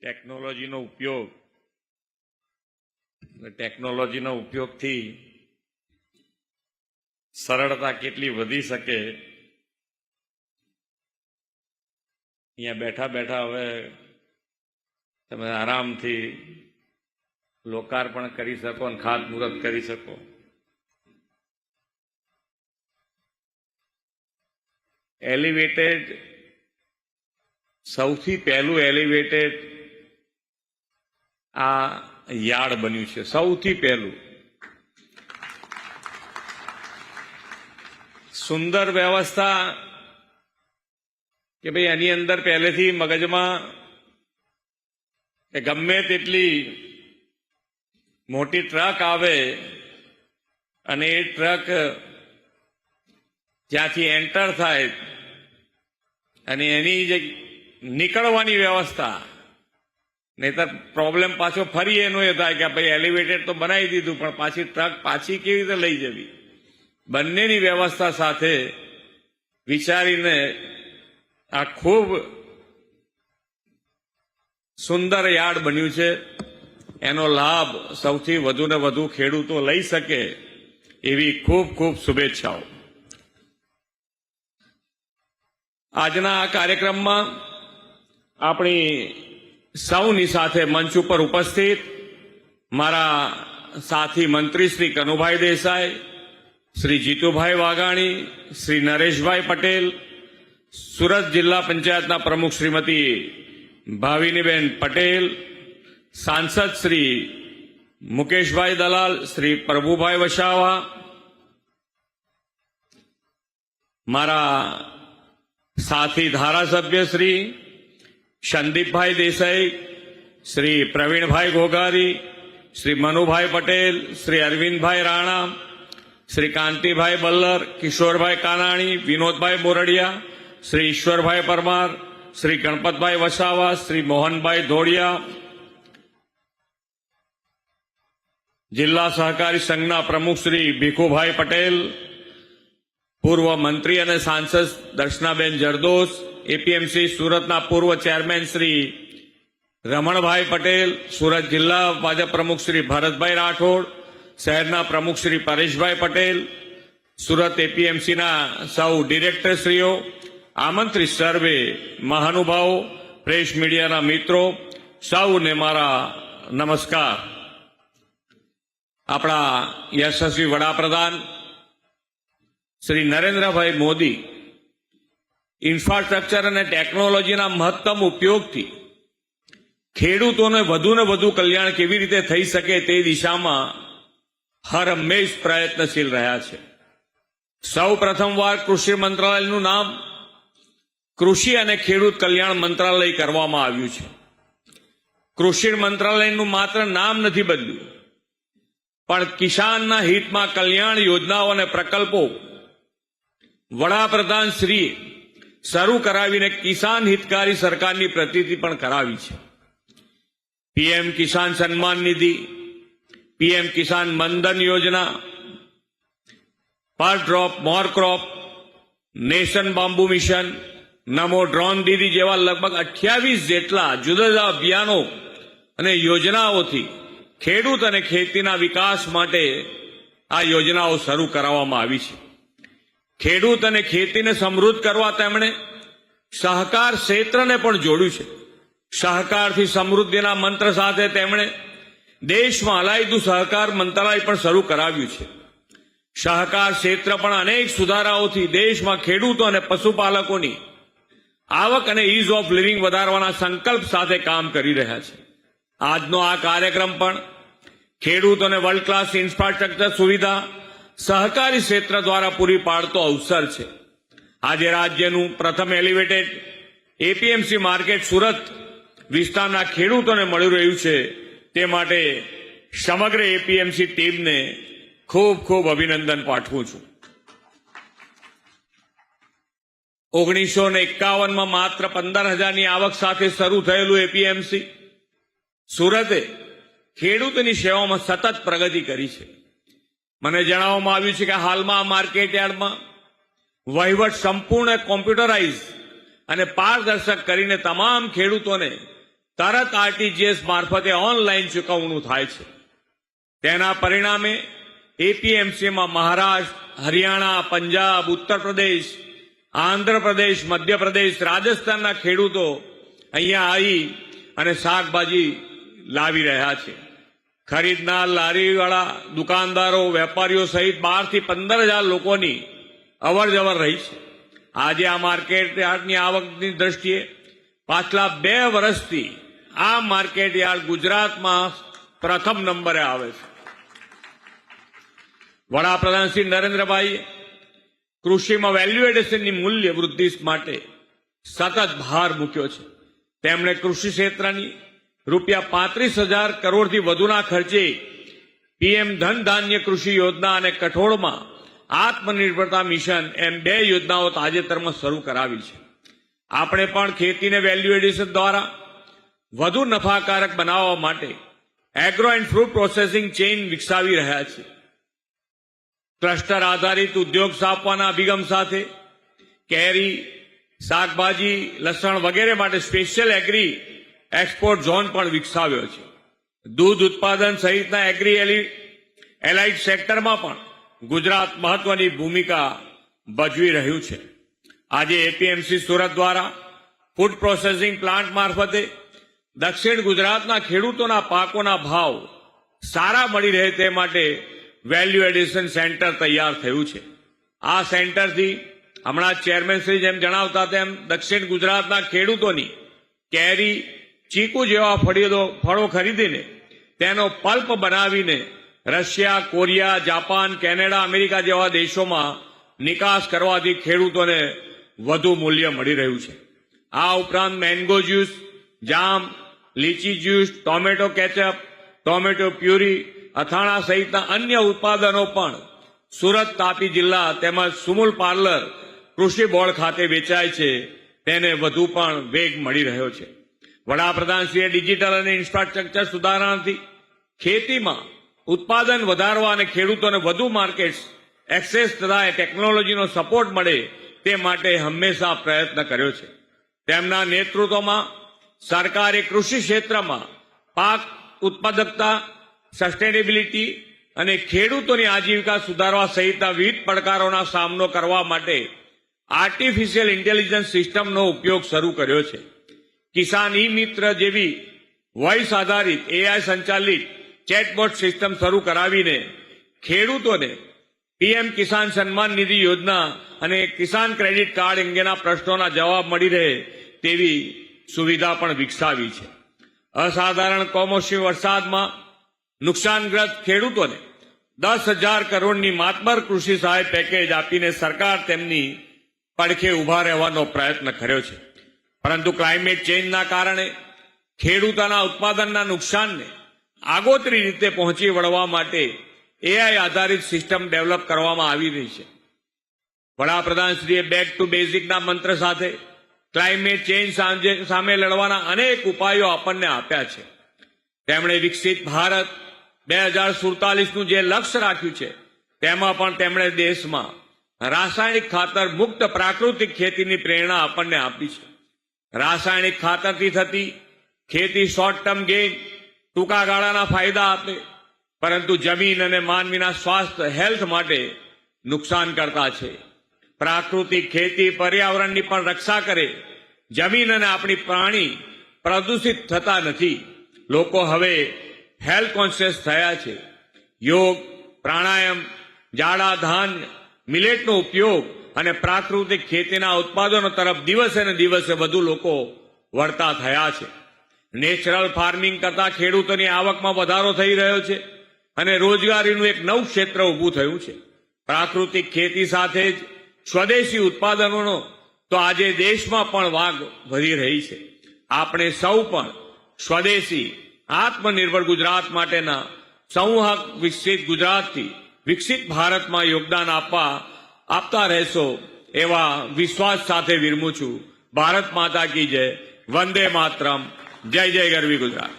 ટેકનોલોજીનો ઉપયોગથી સરળતા કેટલી વધી શકે અહીંયા બેઠા બેઠા હવે તમે આરામથી લોકાર્પણ કરી શકો અને ખાતમુહૂર્ત કરી શકો. એલિવેટેડ, સૌથી પહેલું એલિવેટેડ આ યાર્ડ બન્યું છે. સૌથી પહેલું સુંદર વ્યવસ્થા કે ભાઈ એની અંદર પહેલેથી મગજમાં કે ગમે તેટલી મોટી ટ્રક આવે અને એ ટ્રક જ્યાંથી એન્ટર થાય અને એની જે નીકળવાની વ્યવસ્થા, નહીતર પ્રોબ્લેમ પાછો ફરી એનો એ થાય કે ભાઈ એલિવેટેડ તો બનાવી દીધું પણ પાછી ટ્રક પાછી કેવી રીતે લઈ જવી. બંનેની વ્યવસ્થા સાથે વિચારીને આ ખૂબ સુંદર યાર્ડ બન્યું છે. એનો લાભ સૌથી વધુ ને વધુ ખેડૂતો લઈ શકે એવી ખૂબ ખૂબ શુભેચ્છાઓ. આજના આ કાર્યક્રમમાં આપણી સૌની સાથે મંચ ઉપર ઉપસ્થિત મારા સાથી મંત્રી શ્રી કનુભાઈ દેસાઈ, શ્રી જીતુભાઈ વાઘાણી, શ્રી નરેશભાઈ પટેલ, સુરત જિલ્લા પંચાયતના પ્રમુખ શ્રીમતી ભાવિનીબેન પટેલ, સાંસદ શ્રી મુકેશભાઈ દલાલ, શ્રી પ્રભુભાઈ વસાવા, મારા સાથી ધારાસભ્ય શ્રી સંદીપભાઈ દેસાઈ, શ્રી પ્રવીણભાઈ ઘોઘારી, શ્રી મનુભાઈ પટેલ, શ્રી અરવિંદભાઈ રાણા, શ્રી કાંતિભાઈ બલ્લર, કિશોરભાઈ કાનાણી, વિનોદભાઈ મોરડિયા, શ્રી ઈશ્વરભાઈ પરમાર, શ્રી ગણપતભાઈ વસાવા, શ્રી મોહનભાઈ ધોળિયા, જિલ્લા સહકારી સંઘના પ્રમુખ શ્રી ભીખુભાઈ પટેલ, પૂર્વ મંત્રી અને સાંસદ દર્શનાબેન જરદોસ, એપીએમસી સુરતના પૂર્વ ચેરમેન શ્રી રમણભાઈ પટેલ, સુરત જિલ્લા ભાજપ પ્રમુખ શ્રી ભરતભાઈ રાઠોડ, શહેરના પ્રમુખ શ્રી પરેશભાઈ પટેલ, સુરત એપીએમસીના સૌ ડિરેક્ટરશ્રીઓ, આમંત્રિત સર્વે મહાનુભાવો, પ્રેસ મીડિયાના મિત્રો, સૌને મારા નમસ્કાર. આપણા યશસ્વી વડાપ્રધાન શ્રી નરેન્દ્રભાઈ મોદી ઇન્ફ્રાસ્ટ્રક્ચર અને ટેકનોલોજીના મહત્તમ ઉપયોગથી ખેડૂતોને વધુ ને વધુ કલ્યાણ કેવી રીતે થઈ શકે તે દિશામાં હર હંમેશ પ્રયત્નશીલ રહ્યા છે. સૌ પ્રથમવાર કૃષિ મંત્રાલયનું નામ કૃષિ અને ખેડૂત કલ્યાણ મંત્રાલય કરવામાં આવ્યું છે. કૃષિ મંત્રાલયનું માત્ર નામ નથી બદલ્યું, પણ કિસાનના હિતમાં કલ્યાણ યોજનાઓ અને પ્રકલ્પો વડાપ્રધાન શ્રી શરૂ કરાવીને કિસાન હિતકારી સરકારની પ્રતીતિ પણ કરાવી છે. પીએમ કિસાન સન્માન નિધિ, પીએમ કિસાન મનધન યોજના, પર ડ્રોપ મોર ક્રોપ, નેશન બાંબુ મિશન, નમો ડ્રોન દીદી જેવા લગભગ 28 જેટલા જુદા જુદા અભિયાનો અને યોજનાઓથી ખેડૂત અને ખેતીના વિકાસ માટે આ યોજનાઓ શરૂ કરાવવામાં આવી છે. ખેડૂત અને ખેતીને સમૃદ્ધ કરવા તેમણે સહકાર ક્ષેત્રને પણ જોડ્યું છે. સહકારથી સમૃદ્ધિના મંત્ર સાથે તેમણે દેશમાં અલાયદું સહકાર મંત્રાલય પણ શરૂ કરાવ્યું છે. સહકાર ક્ષેત્ર પણ અનેક સુધારાઓથી દેશમાં ખેડૂતો અને પશુપાલકોની આવક અને ઇઝ ઓફ લિવિંગ વધારવાના સંકલ્પ સાથે કામ કરી રહ્યા છે. આજનો આ કાર્યક્રમ પણ ખેડૂતોને વર્લ્ડ ક્લાસ ઇન્ફ્રાસ્ટ્રક્ચર સુવિધા સહકારી ક્ષેત્ર દ્વારા પૂરી પાડતો અવસર છે. આજે રાજ્યનું પ્રથમ એલિવેટેડ એપીએમસી માર્કેટ સુરત વિસ્તારના ખેડૂતોને મળી રહ્યું છે. તે માટે સમગ્ર એપીએમસી ટીમને ખૂબ ખૂબ અભિનંદન પાઠવું છું. 1951માં માત્ર 15,000ની આવક સાથે શરૂ થયેલું એપીએમસી સુરતે ખેડૂતોની સેવામાં સતત પ્રગતિ કરી છે. મને જણાવવામાં આવ્યું છે કે હાલમાં આ માર્કેટ યાર્ડમાં વહીવટ સંપૂર્ણ કોમ્પ્યુટરાઇઝ અને પારદર્શક કરીને તમામ ખેડૂતોને તરત આરટીજીએસ મારફતે ઓનલાઈન ચૂકવણું થાય છે. તેના પરિણામે એપીએમસીમાં મહારાષ્ટ્ર, હરિયાણા, પંજાબ, ઉત્તર પ્રદેશ, આંધ્રપ્રદેશ, મધ્યપ્રદેશ, રાજસ્થાનના ખેડૂતો અહીંયા આવી અને શાકભાજી લાવી રહ્યા છે. ખરીદનાર લારીવાળા, દુકાનદારો, વેપારીઓ સહિત 12 થી 15,000 લોકોની અવર જવર રહી છે. આજે આ માર્કેટ યાર્ડની આવકની દ્રષ્ટિએ પાછલા 2 વર્ષથી આ માર્કેટ યાર્ડ ગુજરાતમાં પ્રથમ નંબરે આવે છે. વડાપ્રધાન શ્રી નરેન્દ્રભાઈએ કૃષિમાં વેલ્યુ એડિશનની મૂલ્ય વૃદ્ધિ માટે સતત ભાર મૂક્યો છે. તેમણે કૃષિ ક્ષેત્રની ₹35,000 કરોડથી વધુના ખર્ચે પીએમ ધન ધાન્ય કૃષિ યોજના અને કઠોળમાં આત્મનિર્ભરતા મિશન એમ 2 યોજનાઓ તાજેતરમાં શરૂ કરાવી છે. આપણે પણ ખેતીને વેલ્યુ એડિશન દ્વારા વધુ નફાકારક બનાવવા માટે agro and fruit processing chain વિકસાવી રહ્યા છીએ. ક્લસ્ટર આધારિત ઉદ્યોગ સ્થાપવાના અભિગમ સાથે કેરી, શાકભાજી, લસણ વગેરે માટે સ્પેશિયલ એગ્રી એક્સપોર્ટ ઝોન પણ વિકસાવ્યો છે. દૂધ ઉત્પાદન સહિતના એગ્રી એલાઇડ સેક્ટરમાં પણ ગુજરાત મહત્વની ભૂમિકા ભજવી રહ્યું છે. આજે એપીએમસી સુરત દ્વારા ફૂડ પ્રોસેસિંગ પ્લાન્ટ મારફતે દક્ષિણ ગુજરાતના ખેડૂતોના પાકોના ભાવ સારા મળી રહે તે માટે વેલ્યુ એડિશન સેન્ટર તૈયાર થયું છે. આ સેન્ટરથી હમણાં ચેરમેન શ્રી જેમ જણાવતા તેમ દક્ષિણ ગુજરાતના ખેડૂતોની કેરી, ચીકુ જેવા ફળો ખરીદીને તેનો પલ્પ બનાવીને Russia, Korea, Japan, Canada, America જેવા દેશોમાં નિકાસ કરવાથી ખેડૂતોને વધુ મૂલ્ય મળી રહ્યું છે. આ ઉપરાંત mango juice, jam, lychee juice, tomato ketchup, tomato puree, અથાણા સહિતના અન્ય ઉત્પાદનો પણ સુરત, તાપી જિલ્લા તેમજ સુમુલ પાર્લર કૃષિ બોર્ડ ખાતે વેચાય છે. તેને વધુ પણ વેગ મળી રહ્યો છે. વડાપ્રધાનશ્રીએ ડિજિટલ અને ઇન્ફ્રાસ્ટ્રક્ચર સુધારણાથી ખેતીમાં ઉત્પાદન વધારવા અને ખેડૂતોને વધુ માર્કેટ્સ એક્સેસ તથા ટેકનોલોજીનો સપોર્ટ મળે તે માટે હંમેશા પ્રયત્ન કર્યો છે. તેમના નેતૃત્વમાં સરકારે કૃષિ ક્ષેત્રમાં પાક ઉત્પાદકતા, સસ્ટેનેબિલિટી અને ખેડૂતોની આજીવિકા સુધારવા સહિતના વિવિધ પડકારોના સામનો કરવા માટે આર્ટિફિશિયલ ઇન્ટેલિજન્સ સિસ્ટમનો ઉપયોગ શરૂ કર્યો છે. કિસાન ઈ મિત્ર જેવી વોઇસ આધારિત એઆઈ સંચાલિત ચેટબોટ સિસ્ટમ શરૂ કરાવીને ખેડૂતોને પીએમ કિસાન સન્માન નિધિ યોજના અને કિસાન ક્રેડિટ કાર્ડ અંગેના પ્રશ્નોના જવાબ મળી રહે તેવી સુવિધા પણ વિકસાવી છે. અસાધારણ કમોસમી વરસાદમાં નુકસાનગ્રસ્ત ખેડૂતોને 10,000 કરોડની માતબર કૃષિ સહાય પેકેજ આપીને સરકાર તેમની પડખે ઉભા રહેવાનો પ્રયત્ન કર્યો છે. પરંતુ ક્લાઇમેટ ચેન્જના કારણે ખેડૂતોના ઉત્પાદનના નુકસાનને આગોતરી રીતે પહોંચી વળવા માટે એઆઈ આધારિત સિસ્ટમ ડેવલપ કરવામાં આવી રહી છે. વડાપ્રધાનશ્રીએ બેક ટુ બેઝિકના મંત્ર સાથે ક્લાઇમેટ ચેન્જ સામે લડવાના અનેક ઉપાયો આપણને આપ્યા છે. તેમણે વિકસિત ભારત 2047નું જે લક્ષ્ય રાખ્યું છે તેમાં પણ તેમણે દેશમાં રાસાયણિક ખાતર મુક્ત પ્રાકૃતિક ખેતીની પ્રેરણા આપણને આપી છે. રાસાયણિક ખાતરથી થતી ખેતી શોર્ટ ટર્મ ગેઇન, ટૂંકા ગાળાના ફાયદા આપે, પરંતુ જમીન અને માનવીના સ્વાસ્થ્ય હેલ્થ માટે નુકસાન કરતા છે. પ્રાકૃતિક ખેતી પર્યાવરણની પણ રક્ષા કરે, જમીન અને આપણી પ્રાણી પ્રદૂષિત થતા નથી. લોકો હવે હેલ્થ કોન્શિયસ થયા છે. યોગ, પ્રાણાયામ, જાડા ધાન્ય, મિલેટનો ઉપયોગ અને પ્રાકૃતિક ખેતીના ઉત્પાદનો તરફ દિવસે ને દિવસે વધુ લોકો વળતા થયા છે. નેચરલ ફાર્મિંગ કરતા ખેડૂતોની આવકમાં વધારો થઈ રહ્યો છે અને રોજગારીનું એક નવું ક્ષેત્ર ઊભું થયું છે. પ્રાકૃતિક ખેતી સાથે જ સ્વદેશી ઉત્પાદનોનો તો આજે દેશમાં પણ વાગ વધી રહી છે. આપણે સૌ પણ સ્વદેશી આત્મનિર્ભર ગુજરાત માટેના સંવાહક વિકસિત ગુજરાતથી વિકસિત ભારતમાં યોગદાન આપતા રહેશો એવા વિશ્વાસ સાથે વિરમું છું. ભારત માતા કી જય. વંદે માતરમ. જય જય ગરવી ગુજરાત.